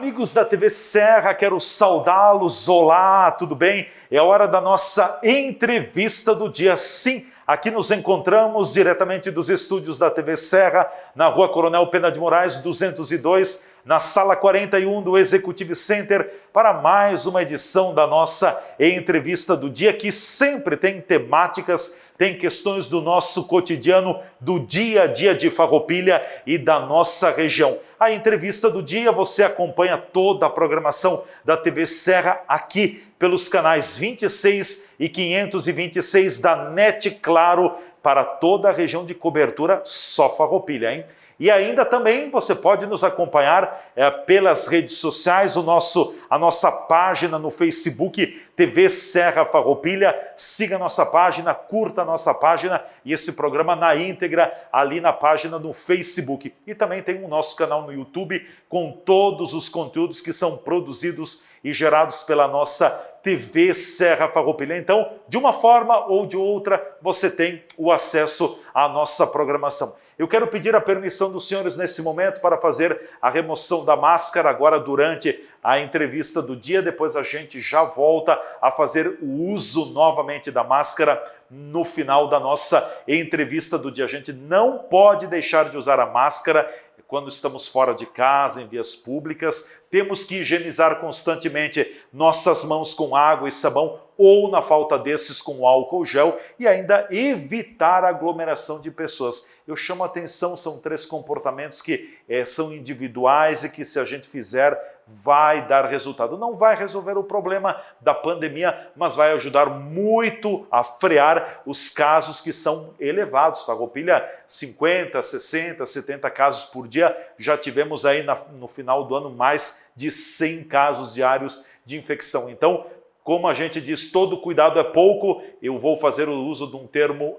Amigos da TV Serra, quero saudá-los. Olá, tudo bem? É a hora da nossa entrevista do dia. Sim, aqui nos encontramos diretamente dos estúdios da TV Serra, na Rua Coronel Pena de Moraes, 202, na Sala 41 do Executive Center, para mais uma edição da nossa entrevista do dia, que sempre tem temáticas, tem questões do nosso cotidiano, do dia a dia de Farroupilha e da nossa região. A entrevista do dia, você acompanha toda a programação da TV Serra aqui pelos canais 26 e 526 da NET Claro, para toda a região de cobertura só Farroupilha, hein? E ainda também você pode nos acompanhar pelas redes sociais, a nossa página no Facebook, TV Serra Farroupilha. Siga a nossa página, curta a nossa página e esse programa na íntegra ali na página no Facebook. E também tem o nosso canal no YouTube com todos os conteúdos que são produzidos e gerados pela nossa TV Serra Farroupilha. Então, de uma forma ou de outra, você tem o acesso à nossa programação. Eu quero pedir a permissão dos senhores nesse momento para fazer a remoção da máscara agora durante a entrevista do dia. Depois a gente já volta a fazer o uso novamente da máscara no final da nossa entrevista do dia. A gente não pode deixar de usar a máscara quando estamos fora de casa, em vias públicas. Temos que higienizar constantemente nossas mãos com água e sabão, ou, na falta desses, com álcool gel, e ainda evitar a aglomeração de pessoas. Eu chamo a atenção, são 3 comportamentos que são individuais e que, se a gente fizer, vai dar resultado. Não vai resolver o problema da pandemia, mas vai ajudar muito a frear os casos que são elevados. Farroupilha, 50, 60, 70 casos por dia. Já tivemos aí no final do ano mais de 100 casos diários de infecção. Então, como a gente diz, todo cuidado é pouco, eu vou fazer o uso de um termo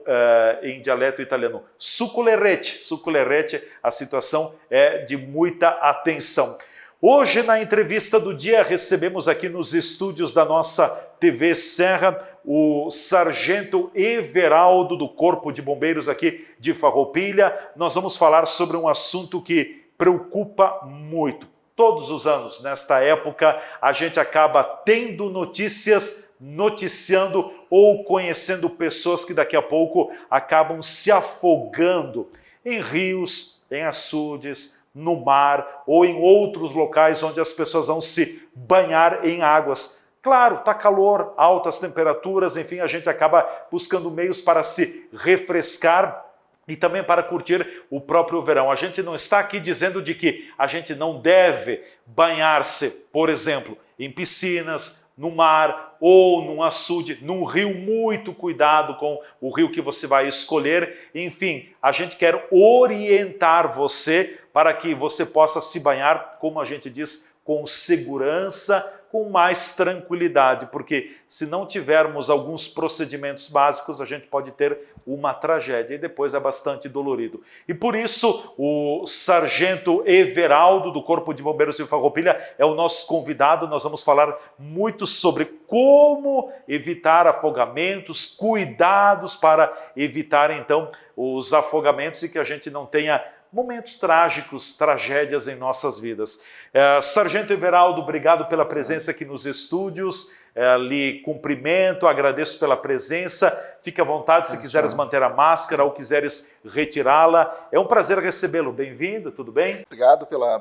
em dialeto italiano. Succolerete. Succolerete, a situação é de muita atenção. Hoje, na entrevista do dia, recebemos aqui nos estúdios da nossa TV Serra o Sargento Everaldo, do Corpo de Bombeiros aqui de Farroupilha. Nós vamos falar sobre um assunto que preocupa muito. Todos os anos, nesta época, a gente acaba tendo notícias, noticiando ou conhecendo pessoas que daqui a pouco acabam se afogando em rios, em açudes, no mar ou em outros locais onde as pessoas vão se banhar em águas. Claro, está calor, altas temperaturas, enfim, a gente acaba buscando meios para se refrescar e também para curtir o próprio verão. A gente não está aqui dizendo de que a gente não deve banhar-se, por exemplo, em piscinas, no mar ou num açude, num rio. Muito cuidado com o rio que você vai escolher. Enfim, a gente quer orientar você para que você possa se banhar, como a gente diz, com segurança, com mais tranquilidade, porque se não tivermos alguns procedimentos básicos, a gente pode ter uma tragédia e depois é bastante dolorido. E por isso, o Sargento Everaldo, do Corpo de Bombeiros de Farroupilha, é o nosso convidado. Nós vamos falar muito sobre como evitar afogamentos, cuidados para evitar, então, os afogamentos e que a gente não tenha momentos trágicos, tragédias em nossas vidas. Sargento Everaldo, obrigado pela presença aqui nos estúdios. Lhe cumprimento, agradeço pela presença. Fique à vontade se quiseres manter a máscara ou quiseres retirá-la. É um prazer recebê-lo. Bem-vindo, tudo bem? Obrigado pela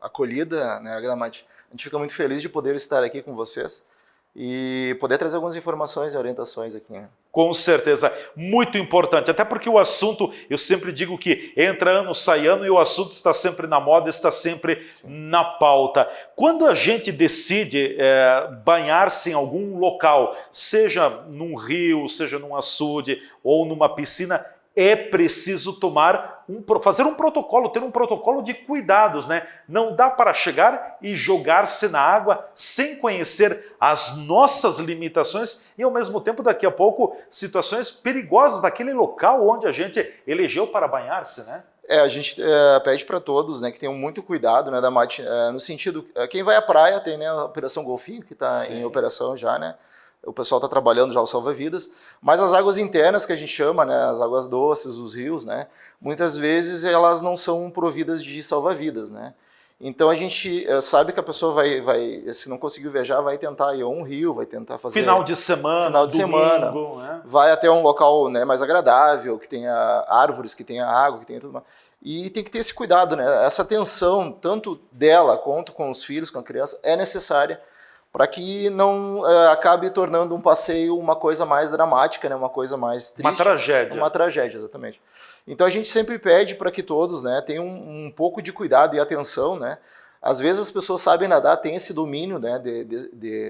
acolhida, né, Gramati? A gente fica muito feliz de poder estar aqui com vocês e poder trazer algumas informações e orientações aqui, né? Com certeza, muito importante, até porque o assunto, eu sempre digo que entra ano, sai ano e o assunto está sempre na moda, está sempre na pauta. Quando a gente decide banhar-se em algum local, seja num rio, seja num açude ou numa piscina, é preciso fazer um protocolo, ter um protocolo de cuidados, né? Não dá para chegar e jogar-se na água sem conhecer as nossas limitações e, ao mesmo tempo, daqui a pouco, situações perigosas daquele local onde a gente elegeu para banhar-se, né? A gente pede para todos, né, que tenham muito cuidado, né, no sentido, quem vai à praia tem, né, a Operação Golfinho, que está em operação já, né? O pessoal está trabalhando já o salva-vidas, mas as águas internas que a gente chama, né, as águas doces, os rios, né, muitas vezes elas não são providas de salva-vidas, né? Então a gente sabe que a pessoa vai, se não conseguir viajar, vai tentar ir a um rio, vai tentar fazer... Final de semana, domingo, né? Vai até um local, né, mais agradável, que tenha árvores, que tenha água, que tenha tudo mais. E tem que ter esse cuidado, né? Essa atenção, tanto dela quanto com os filhos, com a criança, é necessária para que não acabe tornando um passeio uma coisa mais dramática, né? Uma coisa mais triste. Uma tragédia. Uma tragédia, exatamente. Então a gente sempre pede para que todos, né, tenham um pouco de cuidado e atenção, né? Às vezes as pessoas sabem nadar, têm esse domínio, né,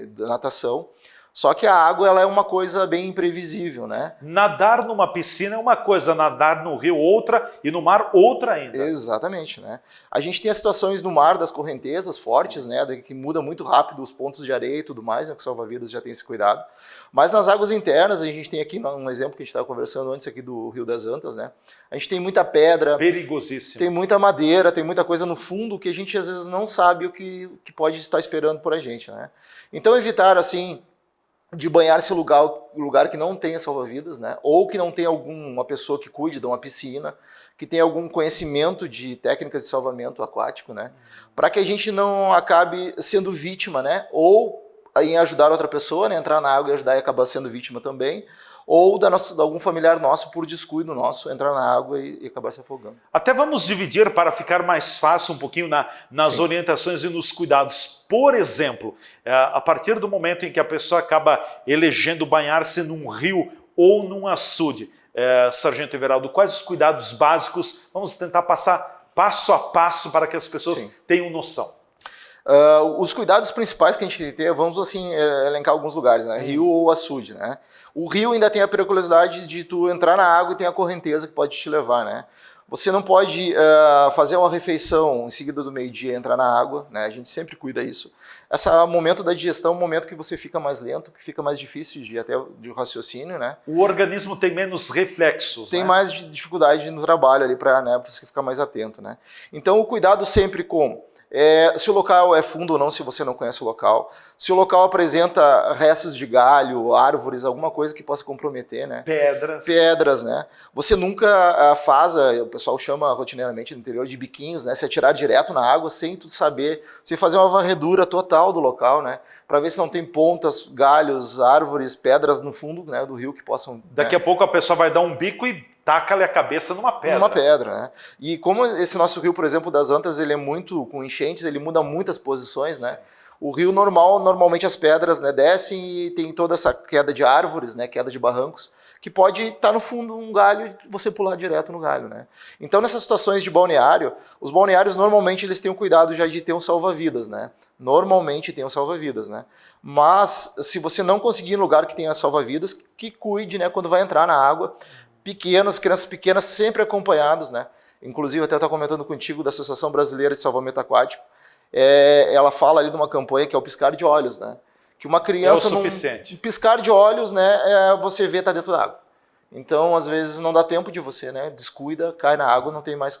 da natação, só que a água ela é uma coisa bem imprevisível, né? Nadar numa piscina é uma coisa, nadar no rio outra e no mar outra ainda. Exatamente, né? A gente tem as situações no mar das correntezas fortes, sim, né, que muda muito rápido os pontos de areia e tudo mais, né, que o salva-vidas já tem esse cuidado. Mas nas águas internas, a gente tem aqui um exemplo que a gente estava conversando antes aqui do Rio das Antas, né? A gente tem muita pedra, perigosíssimo, tem muita madeira, tem muita coisa no fundo que a gente às vezes não sabe o que pode estar esperando por a gente, né? Então evitar assim de banhar esse lugar que não tenha salva-vidas, né? Ou que não tenha alguma pessoa que cuide de uma piscina, que tenha algum conhecimento de técnicas de salvamento aquático, né? Para que a gente não acabe sendo vítima, né? Ou em ajudar outra pessoa, né? Entrar na água e ajudar e acabar sendo vítima também, ou de algum familiar nosso, por descuido nosso, entrar na água e acabar se afogando. Até vamos dividir para ficar mais fácil um pouquinho nas Sim, orientações e nos cuidados. Por exemplo, a partir do momento em que a pessoa acaba elegendo banhar-se num rio ou num açude, Sargento Everaldo, quais os cuidados básicos? Vamos tentar passar passo a passo para que as pessoas sim, tenham noção. Os cuidados principais que a gente tem que ter, vamos assim elencar alguns lugares, né? Rio ou açude, né? O rio ainda tem a periculosidade de tu entrar na água e tem a correnteza que pode te levar, né? Você não pode fazer uma refeição em seguida do meio-dia e entrar na água, né? A gente sempre cuida isso. Esse momento da digestão é um momento que você fica mais lento, que fica mais difícil de raciocínio, né? O organismo tem menos reflexos, tem, né? mais dificuldade no trabalho ali para, né, você ficar mais atento, né? Então o cuidado sempre com se o local é fundo ou não, se você não conhece o local. Se o local apresenta restos de galho, árvores, alguma coisa que possa comprometer, né? Pedras, né? Você nunca faz, o pessoal chama rotineiramente no interior de biquinhos, né? Se atirar direto na água sem tu saber, sem fazer uma varredura total do local, né? Para ver se não tem pontas, galhos, árvores, pedras no fundo, né, do rio que possam... Daqui a pouco a pessoa vai dar um bico e taca-lhe a cabeça numa pedra. Numa pedra, né? E como esse nosso rio, por exemplo, das Antas, ele é muito, com enchentes, ele muda muitas posições, né? O rio normalmente as pedras, né, descem e tem toda essa queda de árvores, né, queda de barrancos, que pode estar no fundo um galho e você pular direto no galho, né? Então nessas situações de balneário, os balneários normalmente eles têm o cuidado já de ter um salva-vidas, né? Normalmente tem um salva-vidas, né? Mas se você não conseguir um lugar que tenha salva-vidas, que cuide, né, quando vai entrar na água. Crianças pequenas sempre acompanhadas, né? Inclusive até eu estava comentando contigo da Associação Brasileira de Salvamento Aquático. Ela fala ali de uma campanha que é o piscar de olhos, né? Que uma criança, num piscar de olhos, né, você vê tá dentro da água. Então, às vezes, não dá tempo de você, né? Descuida, cai na água, não tem mais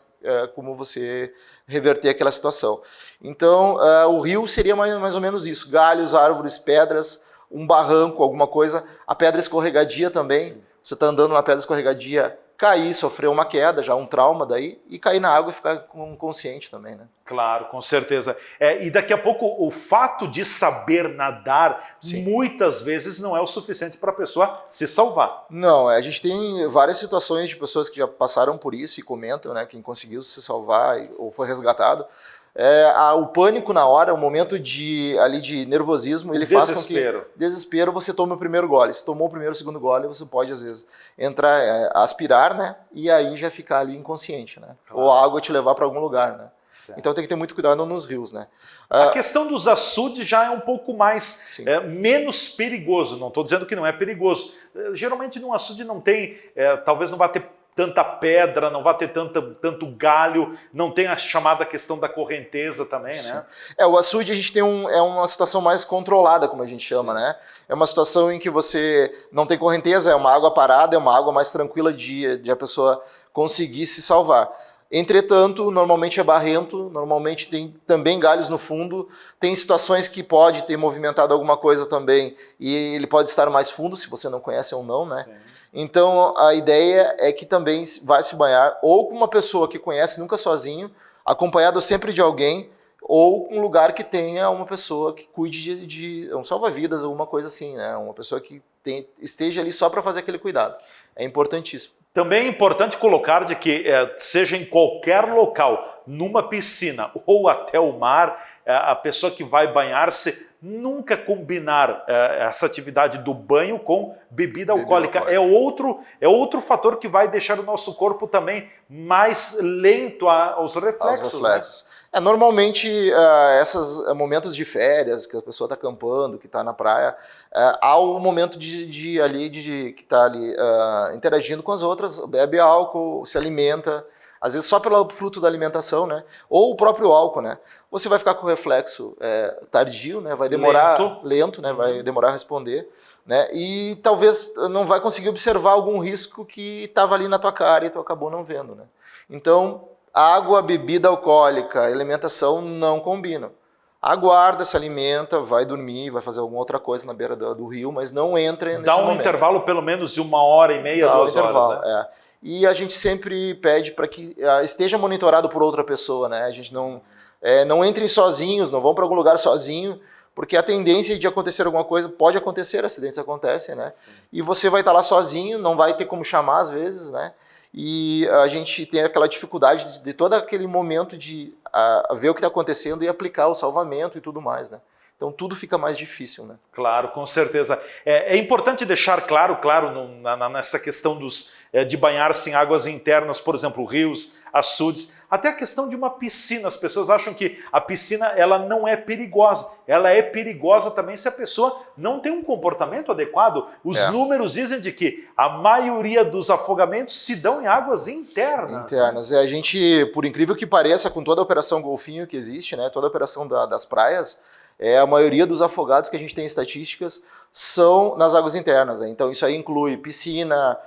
como você reverter aquela situação. Então, o rio seria mais ou menos isso. Galhos, árvores, pedras, um barranco, alguma coisa. A pedra escorregadia também. Sim. Você está andando na pedra escorregadia, cair, sofrer uma queda, já um trauma daí, e cair na água e ficar inconsciente também, né? Claro, com certeza. E daqui a pouco o fato de saber nadar, sim, muitas vezes não é o suficiente para a pessoa se salvar. Não, a gente tem várias situações de pessoas que já passaram por isso e comentam, né, quem conseguiu se salvar ou foi resgatado. O pânico na hora, o momento de nervosismo, ele faz com que desespero você tome o primeiro gole. Se tomou o primeiro, o segundo gole, você pode às vezes entrar, aspirar, né? E aí já ficar ali inconsciente, né? Claro. Ou a água te levar para algum lugar, né? Certo. Então tem que ter muito cuidado nos rios, né? A questão dos açudes já é um pouco mais, menos perigoso. Não estou dizendo que não é perigoso. Geralmente num açude não tem, talvez não vá ter tanta pedra, não vai ter tanto galho, não tem a chamada questão da correnteza também, sim, né? O açude a gente tem uma situação mais controlada, como a gente chama, sim, né? É uma situação em que você não tem correnteza, é uma água parada, é uma água mais tranquila de a pessoa conseguir se salvar. Entretanto, normalmente é barrento, normalmente tem também galhos no fundo, tem situações que pode ter movimentado alguma coisa também e ele pode estar mais fundo, se você não conhece ou não, né? Sim. Então, a ideia é que também vai se banhar ou com uma pessoa que conhece, nunca sozinho, acompanhado sempre de alguém, ou um lugar que tenha uma pessoa que cuide de um salva-vidas, alguma coisa assim, né? Uma pessoa que esteja ali só para fazer aquele cuidado. É importantíssimo. Também é importante colocar de que, seja em qualquer local, numa piscina ou até o mar, a pessoa que vai banhar-se nunca combinar essa atividade do banho com bebida alcoólica. É outro fator que vai deixar o nosso corpo também mais lento aos reflexos. Né? Normalmente, esses momentos de férias, que a pessoa está acampando, que está na praia, há o momento que está ali interagindo com as outras, bebe álcool, se alimenta, às vezes só pelo fruto da alimentação, né? Ou o próprio álcool, né? Você vai ficar com reflexo tardio, né? Vai demorar lento, né? Vai demorar a responder, né? E talvez não vai conseguir observar algum risco que estava ali na tua cara e tu acabou não vendo, né? Então, água, bebida alcoólica, alimentação não combinam. Aguarda, se alimenta, vai dormir, vai fazer alguma outra coisa na beira do rio, mas não entra nesse momento. Dá um intervalo pelo menos de 1h30, 2 horas. Né? E a gente sempre pede para que esteja monitorado por outra pessoa, né? A gente não entrem sozinhos, não vão para algum lugar sozinho, porque a tendência de acontecer alguma coisa, pode acontecer, acidentes acontecem, né? Sim. E você vai estar lá sozinho, não vai ter como chamar às vezes, né? E a gente tem aquela dificuldade de todo aquele momento de ver o que está acontecendo e aplicar o salvamento e tudo mais, né? Então tudo fica mais difícil, né? Claro, com certeza. É importante deixar claro nessa questão de banhar-se em águas internas, por exemplo, rios, açudes, até a questão de uma piscina. As pessoas acham que a piscina ela não é perigosa. Ela é perigosa também se a pessoa não tem um comportamento adequado. Os números dizem de que a maioria dos afogamentos se dão em águas internas. Né? A gente, por incrível que pareça, com toda a Operação Golfinho que existe, né, toda a operação das praias, a maioria dos afogados que a gente tem em estatísticas são nas águas internas. Né? Então isso aí inclui piscina,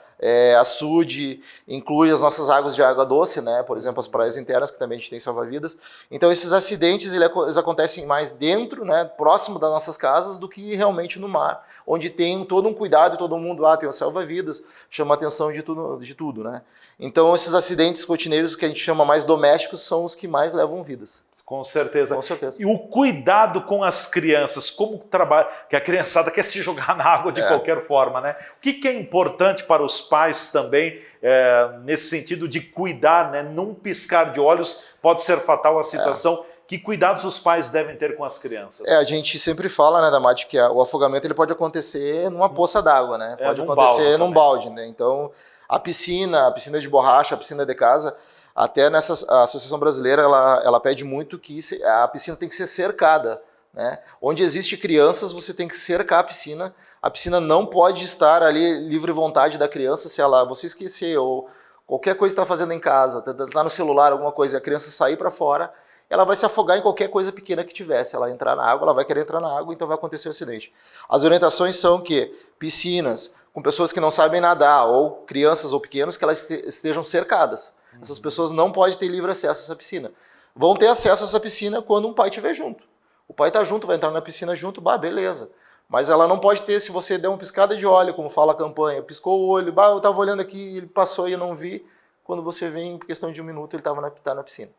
açude, inclui as nossas águas de água doce, né? Por exemplo, as praias internas, que também a gente tem salva-vidas. Então esses acidentes eles acontecem mais dentro, né, próximo das nossas casas, do que realmente no mar, onde tem todo um cuidado, todo mundo tem um salva-vidas, chama a atenção de tudo, né? Então esses acidentes rotineiros que a gente chama mais domésticos são os que mais levam vidas. Com certeza. Com certeza. E o cuidado com as crianças, como trabalha, que a criançada quer se jogar na água de qualquer forma, né? O que é importante para os pais também, nesse sentido de cuidar, né? Num piscar de olhos pode ser fatal a situação. Que cuidados os pais devem ter com as crianças? A gente sempre fala, né, Damati, que o afogamento ele pode acontecer numa poça d'água, né? Pode acontecer num balde, né? Então, a piscina de borracha, a piscina de casa, até a Associação Brasileira, ela pede muito que a piscina tem que ser cercada, né? Onde existe crianças, você tem que cercar a piscina não pode estar ali livre vontade da criança, se você esquecer, ou qualquer coisa que está fazendo em casa, está no celular, alguma coisa, e a criança sair para fora, ela vai se afogar em qualquer coisa pequena que tiver. Se ela entrar na água, ela vai querer entrar na água, então vai acontecer um acidente. As orientações são que piscinas com pessoas que não sabem nadar, ou crianças ou pequenos, que elas estejam cercadas. Essas pessoas não podem ter livre acesso a essa piscina. Vão ter acesso a essa piscina quando um pai estiver junto. O pai está junto, vai entrar na piscina junto, beleza. Mas ela não pode ter, se você der uma piscada de olho, como fala a campanha, piscou o olho, eu estava olhando aqui, ele passou e eu não vi, quando você vem, em questão de 1 minuto, ele estava na piscina.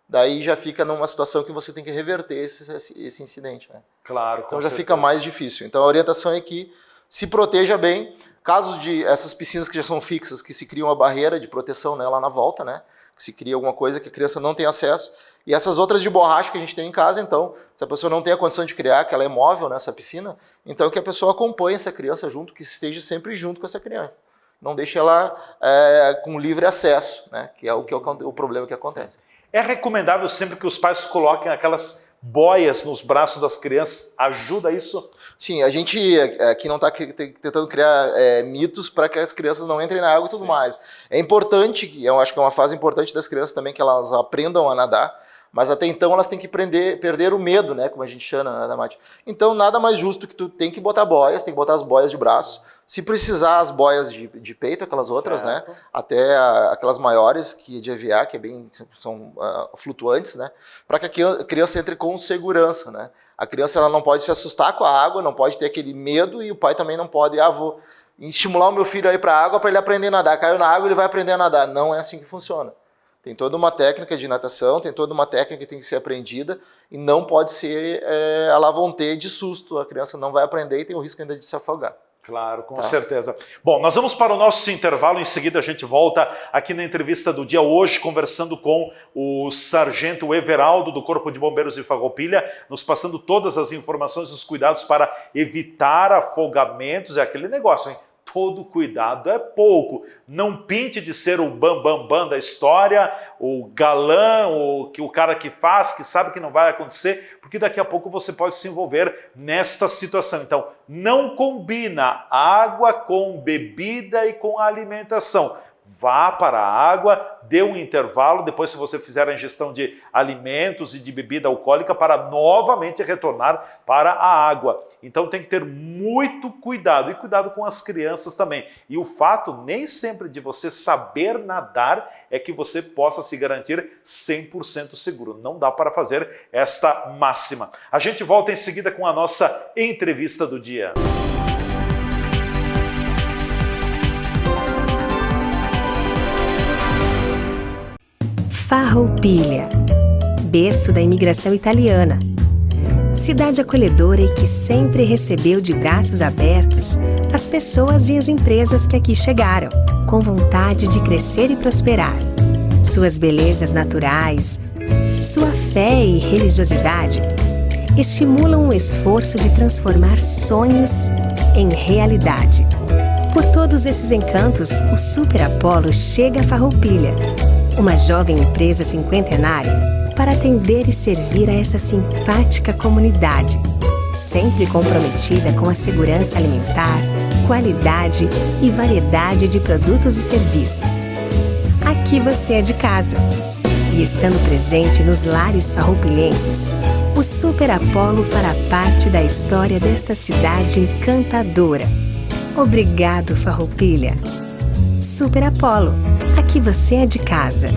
Daí já fica numa situação que você tem que reverter esse incidente. Né? Claro, então já fica mais difícil. Então a orientação é que se proteja bem. Casos de essas piscinas que já são fixas, que se cria uma barreira de proteção nela na volta, né? Que se cria alguma coisa que a criança não tem acesso. E essas outras de borracha que a gente tem em casa, então, se a pessoa não tem a condição de criar, que ela é móvel nessa piscina, então que a pessoa acompanhe essa criança junto, que esteja sempre junto com essa criança. Não deixe ela com livre acesso, né? Que é o problema que acontece. Sim. É recomendável sempre que os pais coloquem aquelas boias nos braços das crianças? Ajuda isso? Sim, a gente aqui não está tentando criar mitos para que as crianças não entrem na água e tudo mais. É importante, eu acho que é uma fase importante das crianças também, que elas aprendam a nadar, mas até então elas têm que perder o medo, né, como a gente chama, né, Mate? Então nada mais justo que tu tem que botar boias, tem que botar as boias de braço. Se precisar, as boias de peito, aquelas outras, né? Até aquelas maiores, que de EVA, que são flutuantes, né? Para que a criança entre com segurança, né? A criança ela não pode se assustar com a água, não pode ter aquele medo, e o pai também não pode, vou estimular o meu filho a ir para a água para ele aprender a nadar. Caiu na água, ele vai aprender a nadar. Não é assim que funciona. Tem toda uma técnica de natação, tem toda uma técnica que tem que ser aprendida e não pode ser à la vontade de susto. A criança não vai aprender e tem o risco ainda de se afogar. Claro, com certeza. Bom, nós vamos para o nosso intervalo, em seguida a gente volta aqui na entrevista do dia, hoje conversando com o Sargento Everaldo do Corpo de Bombeiros de Farroupilha, nos passando todas as informações e os cuidados para evitar afogamentos. É aquele negócio, hein? Todo cuidado é pouco. Não pinte de ser o bam da história, o galã, o cara que faz, que sabe que não vai acontecer, porque daqui a pouco você pode se envolver nesta situação. Então, não combina água com bebida e com alimentação. Vá para a água, dê um intervalo, depois se você fizer a ingestão de alimentos e de bebida alcoólica, para novamente retornar para a água. Então tem que ter muito cuidado, e cuidado com as crianças também. E o fato nem sempre de você saber nadar é que você possa se garantir 100% seguro. Não dá para fazer esta máxima. A gente volta em seguida com a nossa entrevista do dia. Farroupilha, berço da imigração italiana. Cidade acolhedora e que sempre recebeu de braços abertos as pessoas e as empresas que aqui chegaram, com vontade de crescer e prosperar. Suas belezas naturais, sua fé e religiosidade estimulam o esforço de transformar sonhos em realidade. Por todos esses encantos, o Super Apollo chega a Farroupilha, uma jovem empresa cinquentenária, para atender e servir a essa simpática comunidade, sempre comprometida com a segurança alimentar, qualidade e variedade de produtos e serviços. Aqui você é de casa. E estando presente nos lares farroupilhenses, o Super Apollo fará parte da história desta cidade encantadora. Obrigado, Farroupilha. Super Apollo, aqui você é de casa.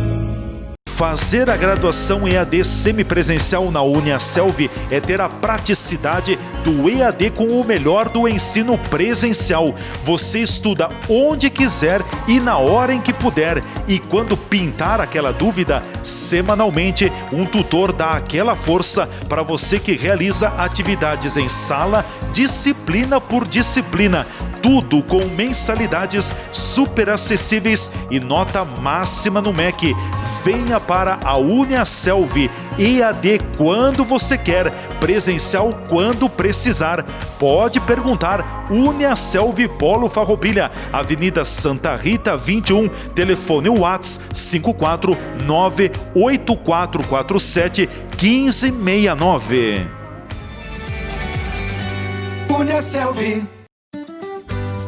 Fazer a graduação EAD semipresencial na Uniaselv é ter a praticidade do EAD com o melhor do ensino presencial. Você estuda onde quiser e na hora em que puder. E quando pintar aquela dúvida, semanalmente um tutor dá aquela força para você que realiza atividades em sala, disciplina por disciplina. Tudo com mensalidades super acessíveis e nota máxima no MEC. Venha para a Uniaselv, EAD quando você quer, presencial quando precisar. Pode perguntar. Uniaselv Polo Farroupilha, Avenida Santa Rita 21, telefone WhatsApp 54984471569. Uniaselv.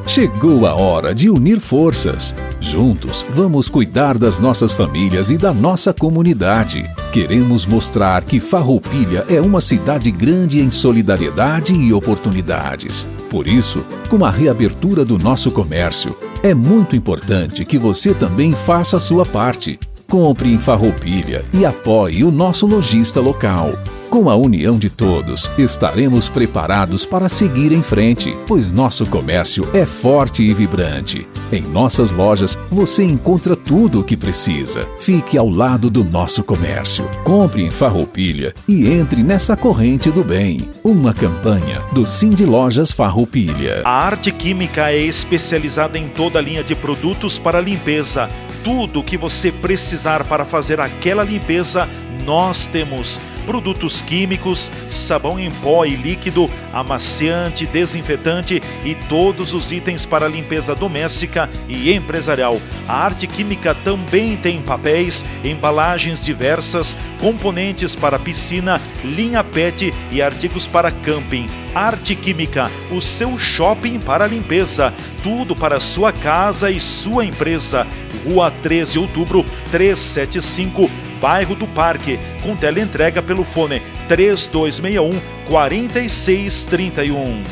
Chegou a hora de unir forças. Juntos, vamos cuidar das nossas famílias e da nossa comunidade. Queremos mostrar que Farroupilha é uma cidade grande em solidariedade e oportunidades. Por isso, com a reabertura do nosso comércio, é muito importante que você também faça a sua parte. Compre em Farroupilha e apoie o nosso lojista local. Com a união de todos, estaremos preparados para seguir em frente, pois nosso comércio é forte e vibrante. Em nossas lojas, você encontra tudo o que precisa. Fique ao lado do nosso comércio. Compre em Farroupilha e entre nessa corrente do bem. Uma campanha do Cindy Lojas Farroupilha. A Arte Química é especializada em toda a linha de produtos para limpeza. Tudo o que você precisar para fazer aquela limpeza, nós temos. Produtos químicos, sabão em pó e líquido, amaciante, desinfetante e todos os itens para limpeza doméstica e empresarial. A Arte Química também tem papéis, embalagens diversas, componentes para piscina, linha PET e artigos para camping. Arte Química, o seu shopping para limpeza. Tudo para sua casa e sua empresa. Rua 13 de Outubro, 375, Bairro do Parque, com teleentrega pelo fone 3261-4631.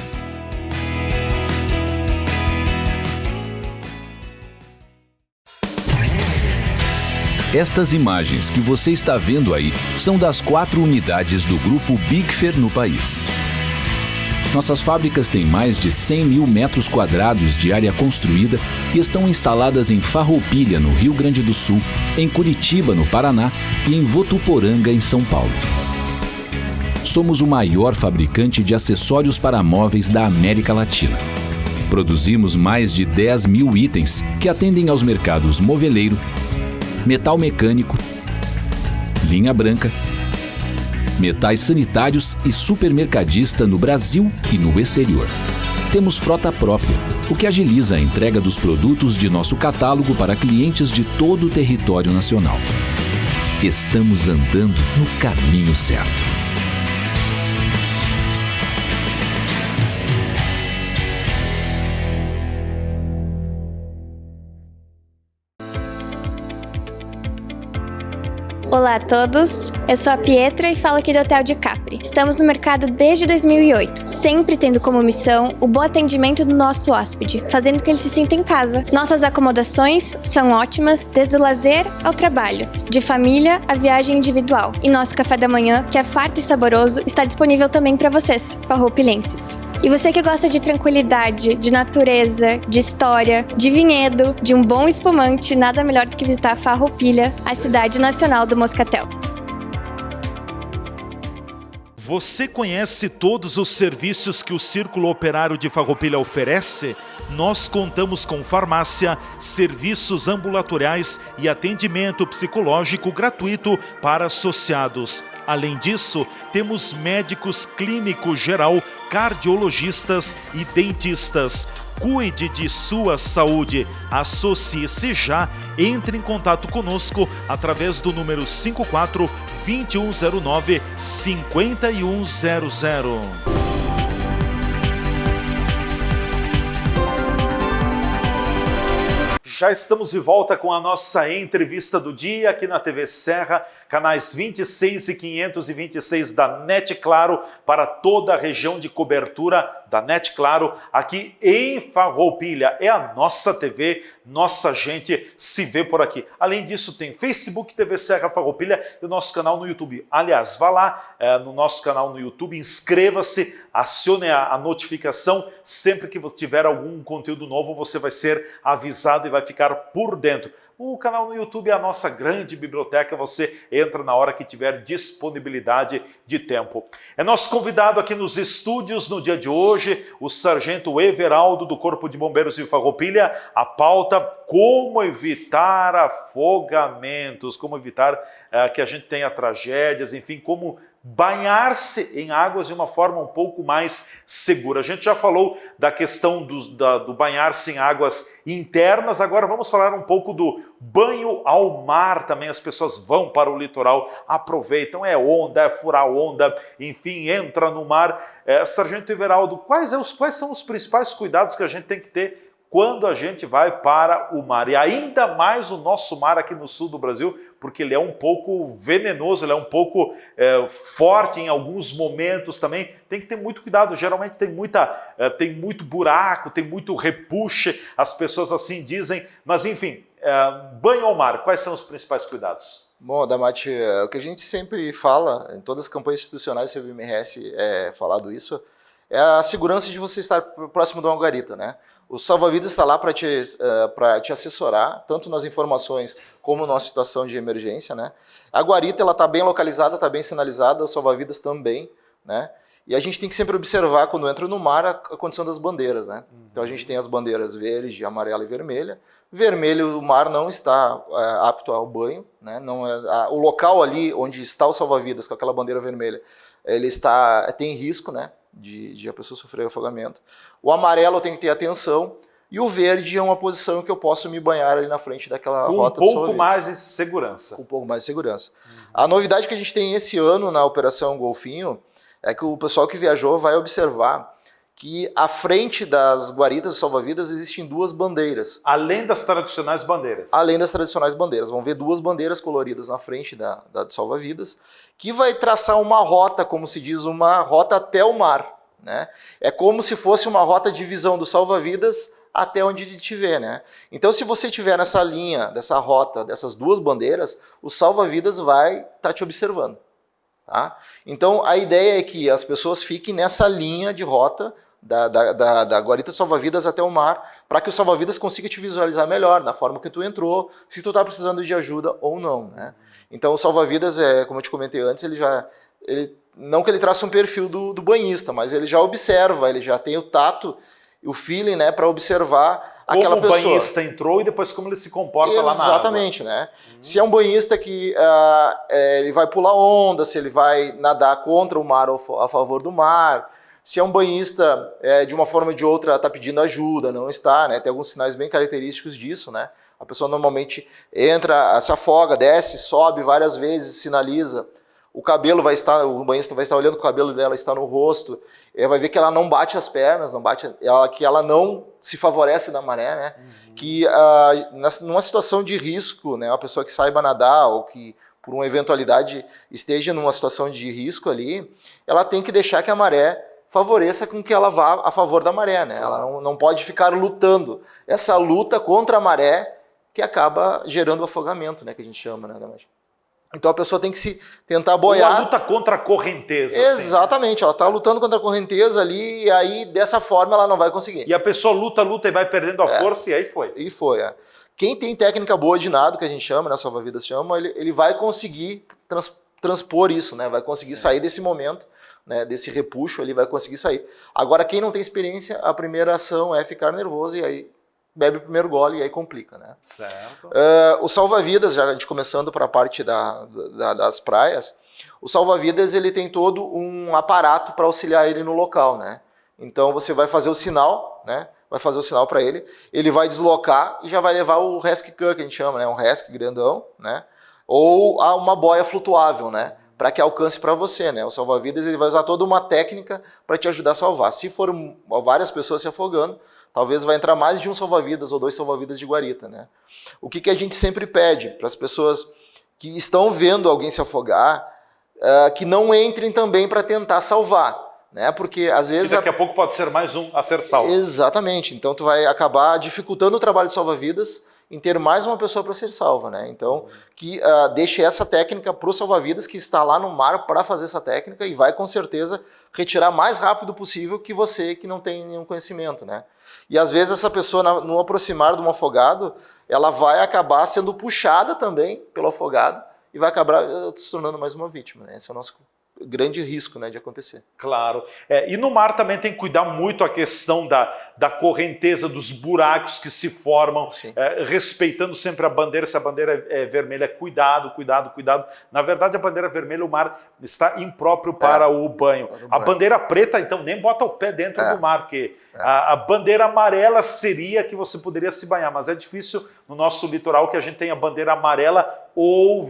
Estas imagens que você está vendo aí são das 4 unidades do Grupo Bigfer no país. Nossas fábricas têm mais de 100 mil metros quadrados de área construída e estão instaladas em Farroupilha, no Rio Grande do Sul, em Curitiba, no Paraná e em Votuporanga, em São Paulo. Somos o maior fabricante de acessórios para móveis da América Latina. Produzimos mais de 10 mil itens que atendem aos mercados moveleiro, metal mecânico, linha branca, metais sanitários e supermercadista no Brasil e no exterior. Temos frota própria, o que agiliza a entrega dos produtos de nosso catálogo para clientes de todo o território nacional. Estamos andando no caminho certo. Olá a todos, eu sou a Pietra e falo aqui do Hotel de Capri. Estamos no mercado desde 2008, sempre tendo como missão o bom atendimento do nosso hóspede, fazendo que ele se sinta em casa. Nossas acomodações são ótimas, desde o lazer ao trabalho, de família à viagem individual. E nosso café da manhã, que é farto e saboroso, está disponível também para vocês, farroupilenses. E você que gosta de tranquilidade, de natureza, de história, de vinhedo, de um bom espumante, nada melhor do que visitar Farroupilha, a cidade nacional do Moscatel. Você conhece todos os serviços que o Círculo Operário de Farroupilha oferece? Nós contamos com farmácia, serviços ambulatoriais e atendimento psicológico gratuito para associados. Além disso, temos médicos clínico geral, cardiologistas e dentistas. Cuide de sua saúde. Associe-se já. Entre em contato conosco através do número 54 2109 5100. Já estamos de volta com a nossa entrevista do dia aqui na TV Serra, canais 26 e 526 da NET Claro, para toda a região de cobertura da NET Claro, aqui em Farroupilha. É a nossa TV, nossa gente se vê por aqui. Além disso, tem Facebook TV Serra Farroupilha e o nosso canal no YouTube. Aliás, vá lá no nosso canal no YouTube, inscreva-se, acione a notificação. Sempre que tiver algum conteúdo novo, você vai ser avisado e vai ficar por dentro. O canal no YouTube é a nossa grande biblioteca, você entra na hora que tiver disponibilidade de tempo. É nosso convidado aqui nos estúdios no dia de hoje, o Sargento Everaldo do Corpo de Bombeiros de Farroupilha. A pauta: como evitar afogamentos, como evitar que a gente tenha tragédias, enfim, como banhar-se em águas de uma forma um pouco mais segura. A gente já falou da questão do banhar-se em águas internas, agora vamos falar um pouco do banho ao mar também. As pessoas vão para o litoral, aproveitam, é onda, é furar onda, enfim, entra no mar. Sargento Everaldo, quais são os principais cuidados que a gente tem que ter quando a gente vai para o mar? E ainda mais o nosso mar aqui no sul do Brasil, porque ele é um pouco venenoso, ele é um pouco forte em alguns momentos também. Tem que ter muito cuidado, geralmente tem muito buraco, tem muito repuxe, as pessoas assim dizem, mas enfim, banho ao mar, quais são os principais cuidados? Bom, Damati, o que a gente sempre fala, em todas as campanhas institucionais, se o IMRS falado isso, é a segurança de você estar próximo de uma guarita, né? O salva-vidas está lá para te assessorar, tanto nas informações como na situação de emergência, né? A guarita está bem localizada, está bem sinalizada, o salva-vidas também, né? E a gente tem que sempre observar, quando entra no mar, a condição das bandeiras, né? Então a gente tem as bandeiras verde, amarela e vermelha. Vermelho, o mar não está apto ao banho, né? Não o local ali onde está o salva-vidas, com aquela bandeira vermelha, ele tem risco, né? De a pessoa sofrer afogamento. O amarelo tem que ter atenção e o verde é uma posição que eu posso me banhar ali na frente daquela rota do salva-vidas. Um pouco mais de segurança. Um pouco mais de segurança. A novidade que a gente tem esse ano na Operação Golfinho é que o pessoal que viajou vai observar que à frente das guaritas do salva-vidas existem duas bandeiras. Além das tradicionais bandeiras. Além das tradicionais bandeiras. Vão ver duas bandeiras coloridas na frente do salva-vidas, que vai traçar uma rota, como se diz, uma rota até o mar, né? É como se fosse uma rota de visão do salva-vidas até onde ele estiver, né? Então, se você estiver nessa linha, dessa rota, dessas duas bandeiras, o salva-vidas vai estar te observando. Tá? Então, a ideia é que as pessoas fiquem nessa linha de rota da guarita salva-vidas até o mar, para que o salva-vidas consiga te visualizar melhor, na forma que tu entrou, se tu está precisando de ajuda ou não. Né? Então, o salva-vidas, como eu te comentei antes, não que ele traça um perfil do banhista, mas ele já observa, ele já tem o tato, o feeling, né, para observar aquela pessoa. Como o banhista entrou e depois como ele se comporta lá na água. Exatamente, né? Se é um banhista que ele vai pular onda, se ele vai nadar contra o mar ou a favor do mar, se é um banhista, de uma forma ou de outra, está pedindo ajuda, não está, né? Tem alguns sinais bem característicos disso, né? A pessoa normalmente entra, se afoga, desce, sobe várias vezes, sinaliza. O banhista vai estar olhando, o cabelo dela está no rosto, vai ver que ela não bate as pernas, que ela não se favorece da maré, né? Que numa situação de risco, né, uma pessoa que saiba nadar ou que por uma eventualidade esteja numa situação de risco ali, ela tem que deixar que a maré favoreça com que ela vá a favor da maré, né? Ela não pode ficar lutando. Essa luta contra a maré que acaba gerando afogamento, né, que a gente chama, né, Então a pessoa tem que tentar boiar. Uma luta contra a correnteza. Exatamente, ela está lutando contra a correnteza ali, e aí dessa forma ela não vai conseguir. E a pessoa luta e vai perdendo a força, e aí foi. E foi, Quem tem técnica boa de nado, que a gente chama, né, salva-vidas chama, ele vai conseguir transpor isso, né? Vai conseguir sair desse momento, né, desse repuxo, ele vai conseguir sair. Agora, quem não tem experiência, a primeira ação é ficar nervoso, e aí bebe o primeiro gole e aí complica, né? Certo. O salva-vidas, já a gente começando para a parte das praias, o salva-vidas ele tem todo um aparato para auxiliar ele no local, né? Então você vai fazer o sinal, né? Vai fazer o sinal para ele vai deslocar e já vai levar o rescue can, que a gente chama, né? Um rescue grandão, né? Ou uma boia flutuável, né? Para que alcance para você, né? O salva-vidas ele vai usar toda uma técnica para te ajudar a salvar. Se for várias pessoas se afogando, talvez vai entrar mais de um salva-vidas ou 2 salva-vidas de guarita, né? O que a gente sempre pede para as pessoas que estão vendo alguém se afogar, que não entrem também para tentar salvar, né? Porque às vezes... E daqui a pouco pode ser mais um a ser salvo. Exatamente. Então tu vai acabar dificultando o trabalho de salva-vidas em ter mais uma pessoa para ser salva, né? Então, que deixe essa técnica para o salva-vidas que está lá no mar para fazer essa técnica e vai com certeza retirar mais rápido possível que você que não tem nenhum conhecimento, né? E às vezes essa pessoa, no aproximar de um afogado, ela vai acabar sendo puxada também pelo afogado e vai acabar se tornando mais uma vítima, né? Esse é o nosso grande risco, né, de acontecer. Claro. E no mar também tem que cuidar muito a questão da correnteza, dos buracos que se formam, respeitando sempre a bandeira. Se a bandeira é vermelha, cuidado, cuidado, cuidado. Na verdade, a bandeira vermelha, o mar está impróprio para o banho. A bandeira preta, então, nem bota o pé dentro do mar, porque a bandeira amarela seria que você poderia se banhar, mas é difícil no nosso litoral que a gente tenha bandeira amarela ou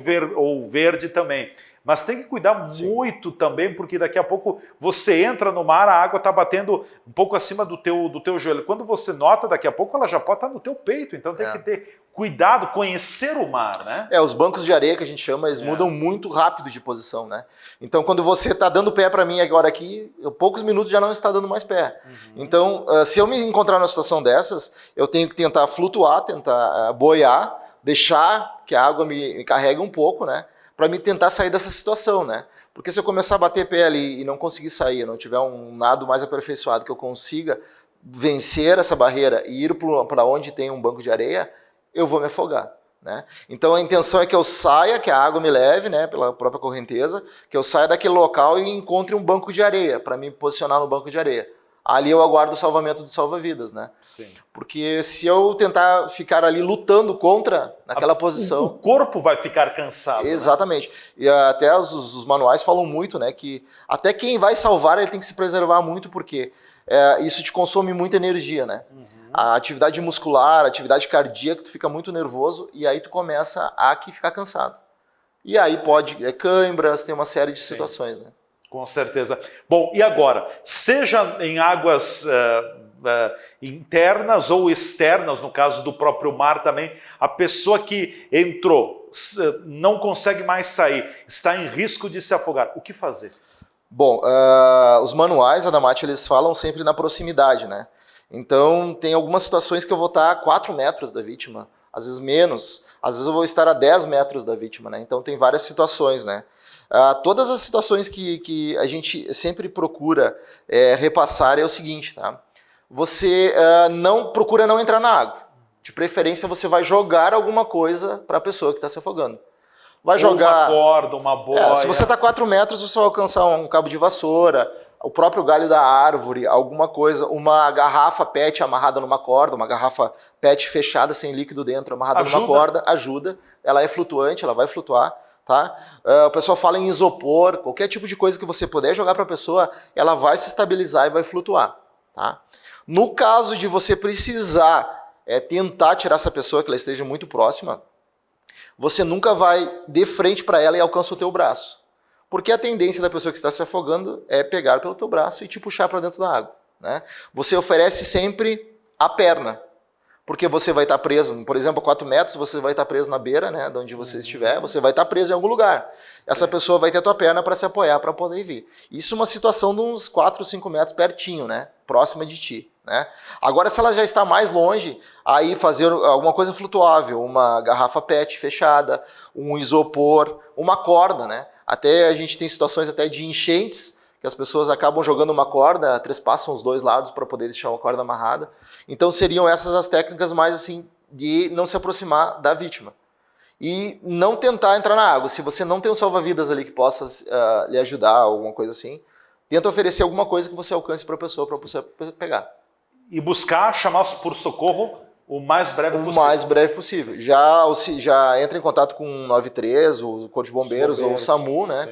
verde também. Mas tem que cuidar muito também, porque daqui a pouco você entra no mar, a água está batendo um pouco acima do teu joelho. Quando você nota, daqui a pouco ela já pode estar no teu peito, então tem que ter cuidado, conhecer o mar, né? Os bancos de areia que a gente chama, eles mudam muito rápido de posição, né? Então quando você está dando pé para mim agora aqui, poucos minutos já não está dando mais pé. Então, se eu me encontrar numa situação dessas, eu tenho que tentar flutuar, tentar boiar, deixar que a água me carregue um pouco, né? Para me tentar sair dessa situação, né? Porque se eu começar a bater pé ali e não conseguir sair, eu não tiver um nado mais aperfeiçoado que eu consiga vencer essa barreira e ir para onde tem um banco de areia, eu vou me afogar, né? Então a intenção é que eu saia, que a água me leve, né, pela própria correnteza, que eu saia daquele local e encontre um banco de areia para me posicionar no banco de areia. Ali eu aguardo o salvamento do salva-vidas, né? Sim. Porque se eu tentar ficar ali lutando contra, naquela posição... O corpo vai ficar cansado. Exatamente. Né? E até os manuais falam muito, né? Que até quem vai salvar, ele tem que se preservar muito, porque isso te consome muita energia, né? A atividade muscular, a atividade cardíaca, tu fica muito nervoso e aí tu começa a ficar cansado. E aí pode... cãibras, tem uma série de situações, né? Com certeza. Bom, e agora, seja em águas internas ou externas, no caso do próprio mar também, a pessoa que entrou, não consegue mais sair, está em risco de se afogar, o que fazer? Bom, os manuais, Adamati, eles falam sempre na proximidade, né? Então, tem algumas situações que eu vou estar a 4 metros da vítima, às vezes menos, às vezes eu vou estar a 10 metros da vítima, né? Então, tem várias situações, né? Todas as situações que a gente sempre procura repassar é o seguinte, tá? Você procura não entrar na água. De preferência, você vai jogar alguma coisa para a pessoa que está se afogando. Vai jogar... uma corda, uma boia. se você está a 4 metros, você vai alcançar um cabo de vassoura, o próprio galho da árvore, alguma coisa, uma garrafa PET amarrada numa corda, uma garrafa PET fechada, sem líquido dentro, amarrada numa corda, ajuda. Ela é flutuante, ela vai flutuar, tá? O pessoal fala em isopor, qualquer tipo de coisa que você puder jogar para a pessoa, ela vai se estabilizar e vai flutuar, tá? No caso de você precisar tentar tirar essa pessoa, que ela esteja muito próxima, você nunca vai de frente para ela e alcança o teu braço. Porque a tendência da pessoa que está se afogando é pegar pelo teu braço e te puxar para dentro da água, né? Você oferece sempre a perna, porque você vai estar preso, por exemplo, a 4 metros, você vai estar preso na beira, né, de onde você estiver, você vai estar preso em algum lugar. Essa pessoa vai ter a tua perna para se apoiar, para poder vir. Isso é uma situação de uns 4, 5 metros pertinho, né, próxima de ti, né? Agora, se ela já está mais longe, aí fazer alguma coisa flutuável, uma garrafa PET fechada, um isopor, uma corda, né? Até a gente tem situações até de enchentes, que as pessoas acabam jogando uma corda, trespassam os 2 lados para poder deixar uma corda amarrada. Então seriam essas as técnicas mais assim de não se aproximar da vítima. E não tentar entrar na água. Se você não tem um salva-vidas ali que possa lhe ajudar, alguma coisa assim, tenta oferecer alguma coisa que você alcance para a pessoa, para você pegar. E buscar chamar por socorro o mais breve possível. O mais breve possível. Já entra em contato com o 93, o Corpo de Bombeiros ou o SAMU, né?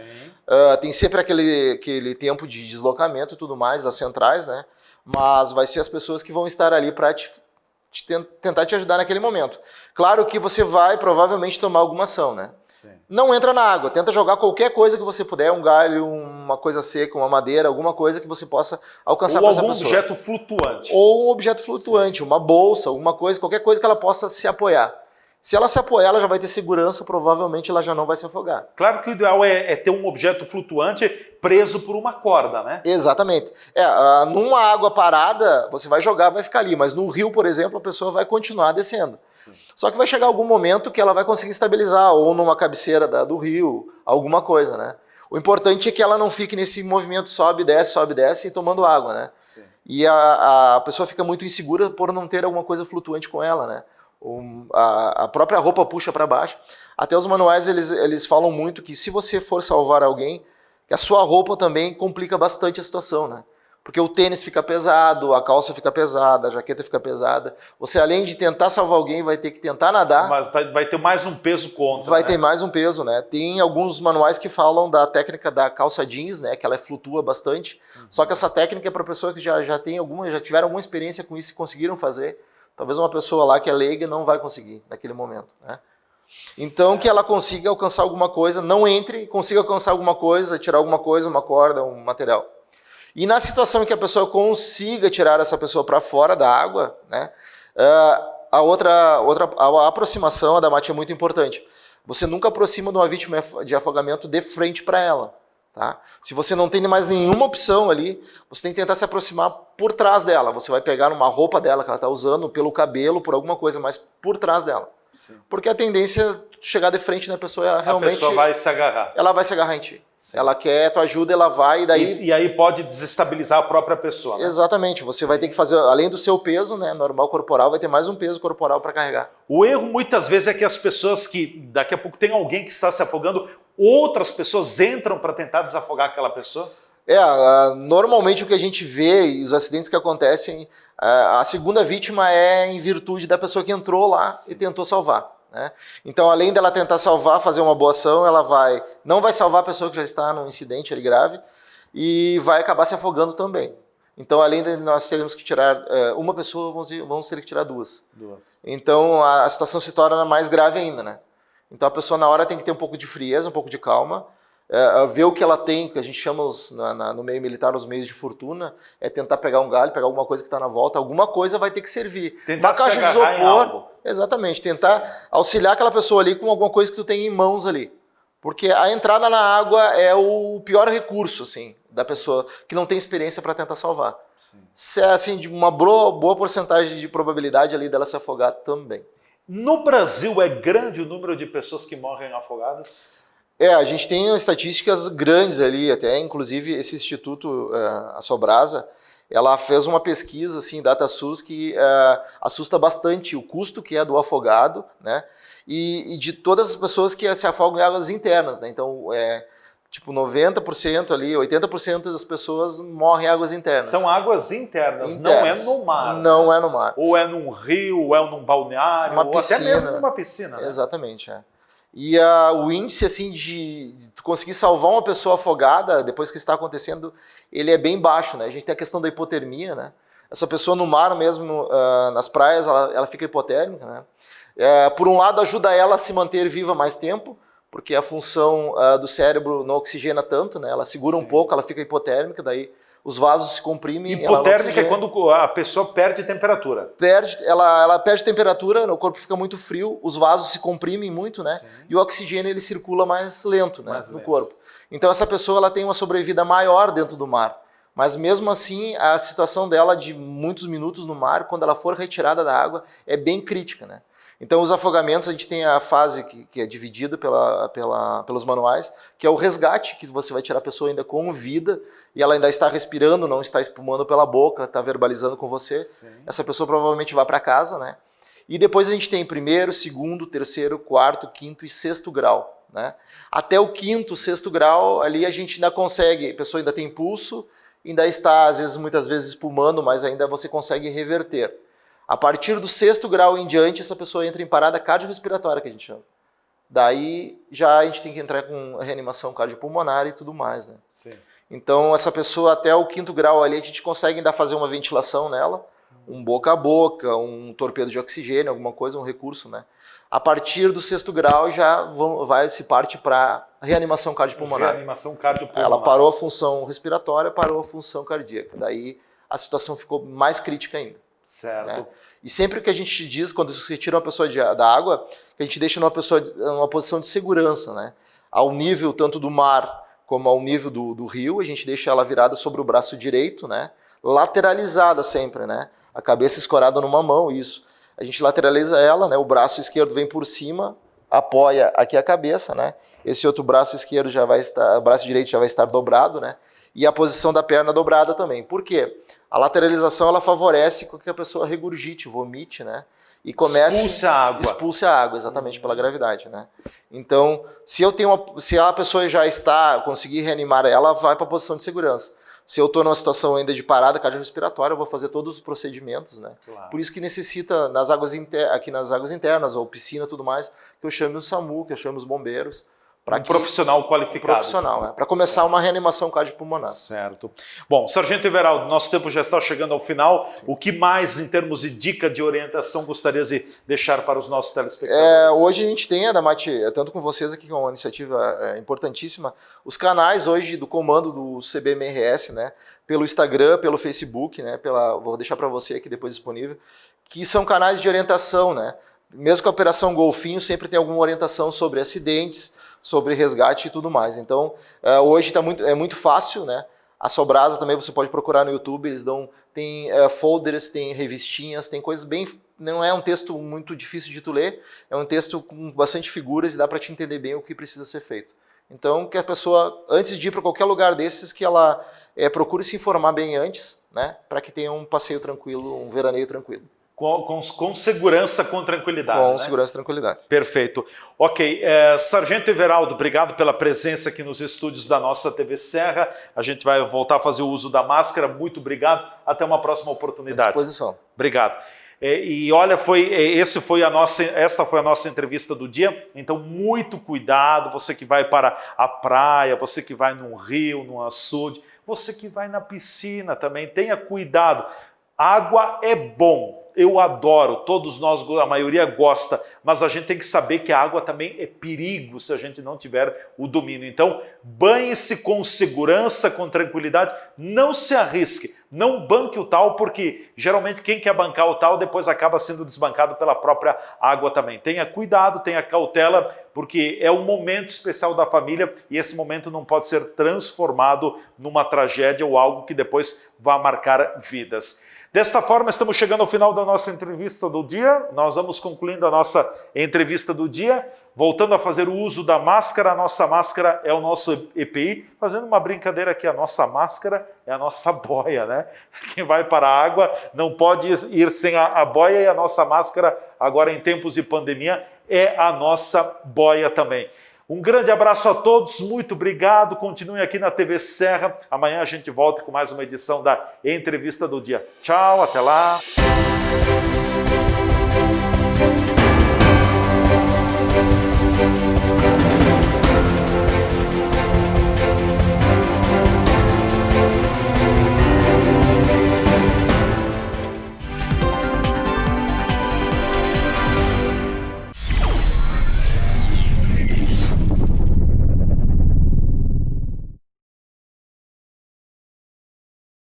Tem sempre aquele tempo de deslocamento e tudo mais, das centrais, né? Mas vai ser as pessoas que vão estar ali para tentar te ajudar naquele momento. Claro que você vai provavelmente tomar alguma ação, né? Sim. Não entra na água, tenta jogar qualquer coisa que você puder, um galho, uma coisa seca, uma madeira, alguma coisa que você possa alcançar para essa pessoa. Ou algum objeto flutuante. Ou um objeto flutuante, sim, uma bolsa, alguma coisa, qualquer coisa que ela possa se apoiar. Se ela se apoiar, ela já vai ter segurança, provavelmente ela já não vai se afogar. Claro que o ideal é ter um objeto flutuante preso por uma corda, né? Exatamente. Numa água parada, você vai jogar, vai ficar ali, mas no rio, por exemplo, a pessoa vai continuar descendo. Sim. Só que vai chegar algum momento que ela vai conseguir estabilizar, ou numa cabeceira do rio, alguma coisa, né? O importante é que ela não fique nesse movimento sobe, desce e tomando água, né? Sim. E a pessoa fica muito insegura por não ter alguma coisa flutuante com ela, né? A própria roupa puxa para baixo. Até os manuais eles falam muito que se você for salvar alguém, que a sua roupa também complica bastante a situação, né? Porque o tênis fica pesado, a calça fica pesada, a jaqueta fica pesada. Você, além de tentar salvar alguém, vai ter que tentar nadar. Mas vai ter mais um peso contra. Vai ter mais um peso, né? Tem alguns manuais que falam da técnica da calça jeans, né? Que ela flutua bastante. Só que essa técnica é para pessoas que já tiveram alguma experiência com isso e conseguiram fazer. Talvez uma pessoa lá que é leiga não vai conseguir naquele momento, né? Então, que ela consiga alcançar alguma coisa, não entre, consiga alcançar alguma coisa, tirar alguma coisa, uma corda, um material. E na situação em que a pessoa consiga tirar essa pessoa para fora da água, né? A aproximação, a da Mati, é muito importante. Você nunca aproxima de uma vítima de afogamento de frente para ela. Tá? Se você não tem mais nenhuma opção ali, você tem que tentar se aproximar por trás dela. Você vai pegar numa roupa dela que ela está usando, pelo cabelo, por alguma coisa, mas por trás dela. Sim. Porque a tendência é chegar de frente na pessoa, realmente... A pessoa vai se agarrar. Ela vai se agarrar em ti. Sim. Ela quer tua ajuda, ela vai, e daí... E aí pode desestabilizar a própria pessoa, né? Exatamente. Você vai ter que fazer, além do seu peso, né, normal corporal, vai ter mais um peso corporal para carregar. O erro, muitas vezes, é que as pessoas que... Daqui a pouco tem alguém que está se afogando, outras pessoas entram para tentar desafogar aquela pessoa? Normalmente o que a gente vê, e os acidentes que acontecem, a segunda vítima é em virtude da pessoa que entrou lá e tentou salvar, né? Então, além dela tentar salvar, fazer uma boa ação, ela não vai salvar a pessoa que já está num incidente ali grave e vai acabar se afogando também. Então, além de nós termos que tirar uma pessoa, vamos ter que tirar duas. Então, a situação se torna mais grave ainda, né? Então, a pessoa na hora tem que ter um pouco de frieza, um pouco de calma, ver o que ela tem, que a gente chama no meio militar os meios de fortuna, é tentar pegar um galho, pegar alguma coisa que está na volta, alguma coisa vai ter que servir. Tentar uma caixa se de isopor, exatamente, tentar auxiliar aquela pessoa ali com alguma coisa que tu tem em mãos ali. Porque a entrada na água é o pior recurso, assim, da pessoa que não tem experiência para tentar salvar. Se é, assim, de uma boa porcentagem de probabilidade ali dela se afogar também. No Brasil é grande o número de pessoas que morrem afogadas? A gente tem estatísticas grandes ali, até inclusive esse instituto, a Sobrasa, ela fez uma pesquisa, assim, DataSUS, que assusta bastante o custo que é do afogado, né? E de todas as pessoas que se afogam em águas internas, né? Então, tipo 90% ali, 80% das pessoas morrem em águas internas. São águas internas, não é no mar. Não é no mar. Ou é num rio, ou é num balneário, ou piscina, até mesmo numa piscina. Né? Exatamente, E o índice, assim, de conseguir salvar uma pessoa afogada, depois que isso está acontecendo, ele é bem baixo, né? A gente tem a questão da hipotermia, né? Essa pessoa no mar mesmo, nas praias, ela fica hipotérmica, né? Por um lado, ajuda ela a se manter viva mais tempo, porque a função do cérebro não oxigena tanto, né? Ela segura um pouco, ela fica hipotérmica, daí os vasos se comprimem. Hipotérmica é quando a pessoa perde temperatura. Ela perde temperatura, o corpo fica muito frio, os vasos se comprimem muito, né? Sim. E o oxigênio ele circula mais lento, né? No corpo. Então essa pessoa ela tem uma sobrevida maior dentro do mar. Mas mesmo assim, a situação dela de muitos minutos no mar, quando ela for retirada da água, é bem crítica, né? Então, os afogamentos, a gente tem a fase que é dividida pelos manuais, que é o resgate, que você vai tirar a pessoa ainda com vida, e ela ainda está respirando, não está espumando pela boca, está verbalizando com você. Sim. Essa pessoa provavelmente vai para casa, né? E depois a gente tem primeiro, segundo, terceiro, quarto, quinto e sexto grau, né? Até o quinto, sexto grau, ali a gente ainda consegue, a pessoa ainda tem pulso, ainda está, às vezes, muitas vezes espumando, mas ainda você consegue reverter. A partir do sexto grau em diante, essa pessoa entra em parada cardiorrespiratória, que a gente chama. Daí, já a gente tem que entrar com reanimação cardiopulmonar e tudo mais, né? Sim. Então, essa pessoa, até o quinto grau ali, a gente consegue ainda fazer uma ventilação nela, um boca a boca, um torpedo de oxigênio, alguma coisa, um recurso, né? A partir do sexto grau, já se parte para reanimação cardiopulmonar. Reanimação cardiopulmonar. Ela parou a função respiratória, parou a função cardíaca. Daí, a situação ficou mais crítica ainda. Certo. Né? E sempre que a gente diz, quando se retira uma pessoa da água, que a gente deixa uma pessoa numa posição de segurança, né? Ao nível tanto do mar como ao nível do rio, a gente deixa ela virada sobre o braço direito, né? Lateralizada sempre, né? A cabeça escorada numa mão, isso. A gente lateraliza ela, né? O braço esquerdo vem por cima, apoia aqui a cabeça, né? Esse outro braço esquerdo já vai estar, o braço direito já vai estar dobrado, né? E a posição da perna dobrada também. Por quê? A lateralização ela favorece com que a pessoa regurgite, vomite, né? E comece expulse a água, exatamente pela gravidade, né? Então, se a pessoa já conseguir reanimar ela, vai para a posição de segurança. Se eu estou numa situação ainda de parada cardiorrespiratória, eu vou fazer todos os procedimentos, né? Claro. Por isso que necessita aqui nas águas internas ou piscina, tudo mais, que eu chame o SAMU, que eu chame os bombeiros. Profissional qualificado. Profissional, né? Para começar uma reanimação cardiopulmonar. Certo. Bom, Sargento Everaldo, nosso tempo já está chegando ao final. Sim. O que mais, em termos de dica de orientação, gostaria de deixar para os nossos telespectadores? Hoje a gente tem, Adamati, tanto com vocês aqui, que é uma iniciativa importantíssima, os canais hoje do comando do CBMRS, né? Pelo Instagram, pelo Facebook, né? Vou deixar para você aqui depois disponível, que são canais de orientação, né? Mesmo com a Operação Golfinho, sempre tem alguma orientação sobre acidentes, sobre resgate e tudo mais. Então, hoje é muito fácil, né? A Sobrasa também você pode procurar no YouTube, eles tem folders, tem revistinhas, tem coisas bem... Não é um texto muito difícil de tu ler, é um texto com bastante figuras e dá para te entender bem o que precisa ser feito. Então, que a pessoa, antes de ir para qualquer lugar desses, que ela procure se informar bem antes, né? Para que tenha um passeio tranquilo, um veraneio tranquilo. Com segurança, com tranquilidade. Com né? segurança e tranquilidade. Perfeito. Ok, Sargento Everaldo, obrigado pela presença aqui nos estúdios da nossa TV Serra. A gente vai voltar a fazer o uso da máscara. Muito obrigado. Até uma próxima oportunidade. À disposição. Obrigado. E olha, esta foi a nossa entrevista do dia. Então, muito cuidado. Você que vai para a praia, você que vai num rio, num açude, você que vai na piscina também, tenha cuidado. Água é bom. Eu adoro, todos nós, a maioria gosta, mas a gente tem que saber que a água também é perigo se a gente não tiver o domínio. Então, banhe-se com segurança, com tranquilidade, não se arrisque, não banque o tal, porque geralmente quem quer bancar o tal depois acaba sendo desbancado pela própria água também. Tenha cuidado, tenha cautela, porque é um momento especial da família e esse momento não pode ser transformado numa tragédia ou algo que depois vá marcar vidas. Desta forma, estamos chegando ao final da nossa entrevista do dia. Nós vamos concluindo a nossa entrevista do dia. voltando a fazer o uso da máscara. A nossa máscara é o nosso EPI. Fazendo uma brincadeira aqui, a nossa máscara é a nossa boia, né? Quem vai para a água não pode ir sem a boia, e a nossa máscara, agora em tempos de pandemia, é a nossa boia também. Um grande abraço a todos, muito obrigado. Continuem aqui na TV Serra. Amanhã a gente volta com mais uma edição da Entrevista do Dia. Tchau, até lá.